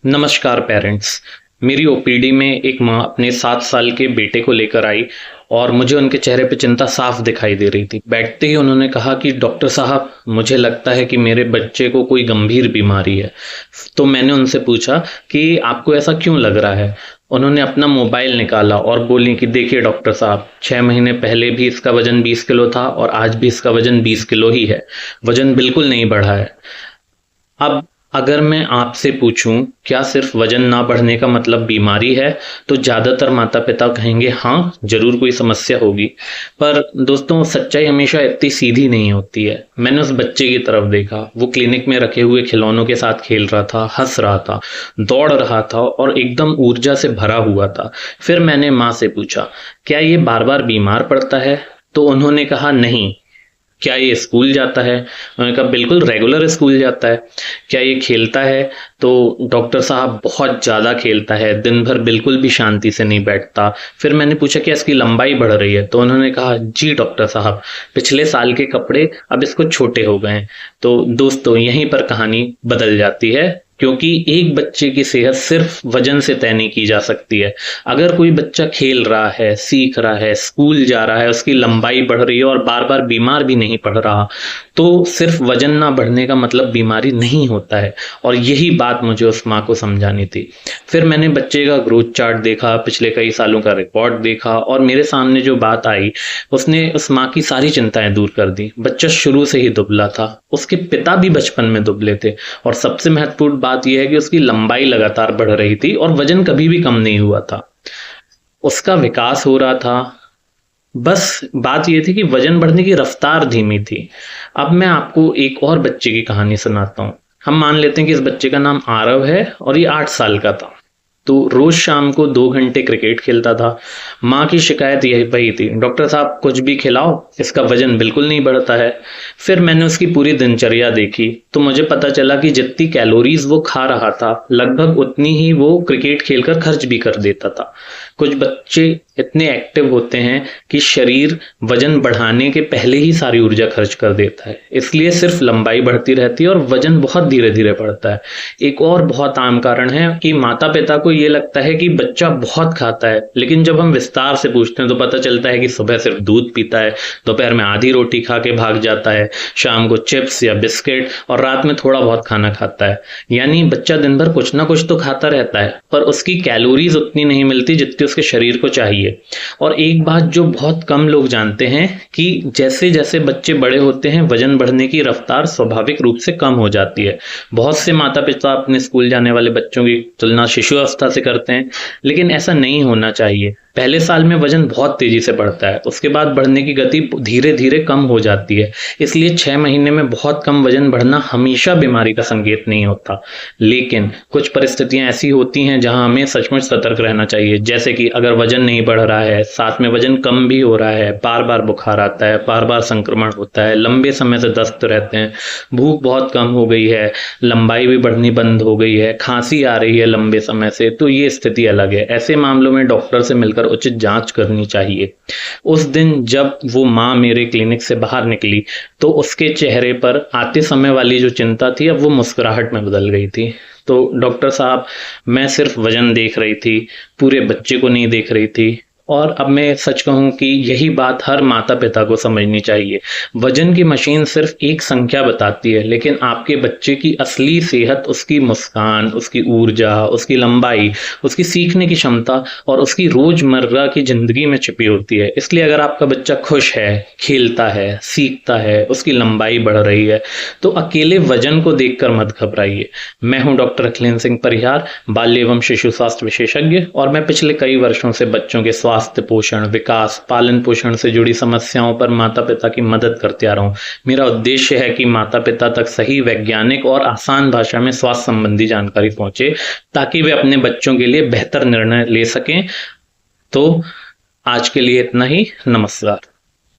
नमस्कार पेरेंट्स। मेरी ओपीडी में एक माँ अपने 7 साल के बेटे को लेकर आई और मुझे उनके चेहरे पे चिंता साफ दिखाई दे रही थी। बैठते ही उन्होंने कहा कि डॉक्टर साहब, मुझे लगता है कि मेरे बच्चे को कोई गंभीर बीमारी है। तो मैंने उनसे पूछा कि आपको ऐसा क्यों लग रहा है? उन्होंने अपना मोबाइल निकाला और बोली कि देखिए डॉक्टर साहब, 6 महीने पहले भी इसका वजन 20 किलो था और आज भी इसका वजन 20 किलो ही है। वजन बिल्कुल नहीं बढ़ा है। अब अगर मैं आपसे पूछूं क्या सिर्फ वजन ना बढ़ने का मतलब बीमारी है, तो ज्यादातर माता पिता कहेंगे हाँ, जरूर कोई समस्या होगी। पर दोस्तों, सच्चाई हमेशा इतनी सीधी नहीं होती है। मैंने उस बच्चे की तरफ देखा, वो क्लिनिक में रखे हुए खिलौनों के साथ खेल रहा था, हंस रहा था, दौड़ रहा था और एकदम ऊर्जा से भरा हुआ था। फिर मैंने माँ से पूछा, क्या ये बार बार बीमार पड़ता है? तो उन्होंने कहा नहीं। क्या ये स्कूल जाता है? उन्होंने कहा बिल्कुल रेगुलर स्कूल जाता है। क्या ये खेलता है? तो डॉक्टर साहब बहुत ज़्यादा खेलता है, दिन भर बिल्कुल भी शांति से नहीं बैठता। फिर मैंने पूछा क्या इसकी लंबाई बढ़ रही है? तो उन्होंने कहा जी डॉक्टर साहब, पिछले साल के कपड़े अब इसको छोटे हो गए हैं। तो दोस्तों, यहीं पर कहानी बदल जाती है, क्योंकि एक बच्चे की सेहत सिर्फ वजन से तय नहीं की जा सकती है। अगर कोई बच्चा खेल रहा है, सीख रहा है, स्कूल जा रहा है, उसकी लंबाई बढ़ रही है और बार बार बीमार भी नहीं पड़ रहा, तो सिर्फ वजन ना बढ़ने का मतलब बीमारी नहीं होता है। और यही बात मुझे उस माँ को समझानी थी। फिर मैंने बच्चे का ग्रोथ चार्ट देखा, पिछले कई सालों का रिकॉर्ड देखा और मेरे सामने जो बात आई उसने उस माँ की सारी चिंताएं दूर कर दी। बच्चा शुरू से ही दुबला था, उसके पिता भी बचपन में दुबले थे और सबसे महत्वपूर्ण बात यह है कि उसकी लंबाई लगातार बढ़ रही थी और वजन कभी भी कम नहीं हुआ था। उसका विकास हो रहा था। बस बात यह थी कि वजन बढ़ने की रफ्तार धीमी थी। अब मैं आपको एक और बच्चे की कहानी सुनाता हूँ। हम मान लेते हैं कि इस बच्चे का नाम आरव है और ये 8 साल का था। तो रोज शाम को 2 घंटे क्रिकेट खेलता था। माँ की शिकायत यही वही थी, डॉक्टर साहब कुछ भी खिलाओ, इसका वजन बिल्कुल नहीं बढ़ता है। फिर मैंने उसकी पूरी दिनचर्या देखी तो मुझे पता चला कि जितनी कैलोरीज वो खा रहा था, लगभग उतनी ही वो क्रिकेट खेलकर खर्च भी कर देता था। कुछ बच्चे इतने एक्टिव होते हैं कि शरीर वजन बढ़ाने के पहले ही सारी ऊर्जा खर्च कर देता है, इसलिए सिर्फ लंबाई बढ़ती रहती है और वजन बहुत धीरे धीरे बढ़ता है। एक और बहुत आम कारण है कि माता पिता को ये लगता है कि बच्चा बहुत खाता है, लेकिन जब हम विस्तार से पूछते हैं तो पता चलता है कि सुबह सिर्फ दूध पीता है, दोपहर में आधी रोटी खा के भाग जाता है, शाम को चिप्स या बिस्किट और रात में थोड़ा बहुत खाना खाता है। यानी बच्चा दिन भर कुछ ना कुछ तो खाता रहता है, पर उसकी कैलोरीज उतनी नहीं मिलती जितनी उसके शरीर को चाहिए। और एक बात जो बहुत कम लोग जानते हैं कि जैसे जैसे बच्चे बड़े होते हैं, वजन बढ़ने की रफ्तार स्वाभाविक रूप से कम हो जाती है। बहुत से माता पिता अपने स्कूल जाने वाले बच्चों की तुलना शिशु अवस्था से करते हैं, लेकिन ऐसा नहीं होना चाहिए। पहले साल में वजन बहुत तेजी से बढ़ता है, उसके बाद बढ़ने की गति धीरे धीरे कम हो जाती है। इसलिए 6 महीने में बहुत कम वजन बढ़ना हमेशा बीमारी का संकेत नहीं होता। लेकिन कुछ परिस्थितियां ऐसी होती हैं जहां हमें सचमुच सतर्क रहना चाहिए। जैसे कि अगर वजन नहीं बढ़ रहा है, साथ में वजन कम भी हो रहा है, बार बार बुखार आता है, बार बार संक्रमण होता है, लंबे समय से दस्त रहते हैं, भूख बहुत कम हो गई है, लंबाई भी बढ़नी बंद हो गई है, खांसी आ रही है लंबे समय से, तो ये स्थिति अलग है। ऐसे मामलों में डॉक्टर से मिलकर उचित जांच करनी चाहिए। उस दिन जब वो माँ मेरे क्लिनिक से बाहर निकली तो उसके चेहरे पर आते समय वाली जो चिंता थी, अब वो मुस्कुराहट में बदल गई थी। तो डॉक्टर साहब, मैं सिर्फ वजन देख रही थी, पूरे बच्चे को नहीं देख रही थी। और अब मैं सच कहूं कि यही बात हर माता पिता को समझनी चाहिए। वजन की मशीन सिर्फ एक संख्या बताती है, लेकिन आपके बच्चे की असली सेहत उसकी मुस्कान, उसकी ऊर्जा, उसकी लंबाई, उसकी सीखने की क्षमता और उसकी रोजमर्रा की जिंदगी में छिपी होती है। इसलिए अगर आपका बच्चा खुश है, खेलता है, सीखता है, उसकी लंबाई बढ़ रही है, तो अकेले वजन को देखकर मत घबराइए। मैं हूं डॉक्टर अखिलेंद्र सिंह परिहार, बाल्य एवं शिशु स्वास्थ्य विशेषज्ञ, और मैं पिछले कई वर्षों से बच्चों के स्वास्थ्य, पोषण, विकास, पालन पोषण से जुड़ी समस्याओं पर माता पिता की मदद करते आ रहा हूं। मेरा उद्देश्य है कि माता पिता तक सही, वैज्ञानिक और आसान भाषा में स्वास्थ्य संबंधी जानकारी पहुंचे, ताकि वे अपने बच्चों के लिए बेहतर निर्णय ले सकें। तो आज के लिए इतना ही। नमस्कार।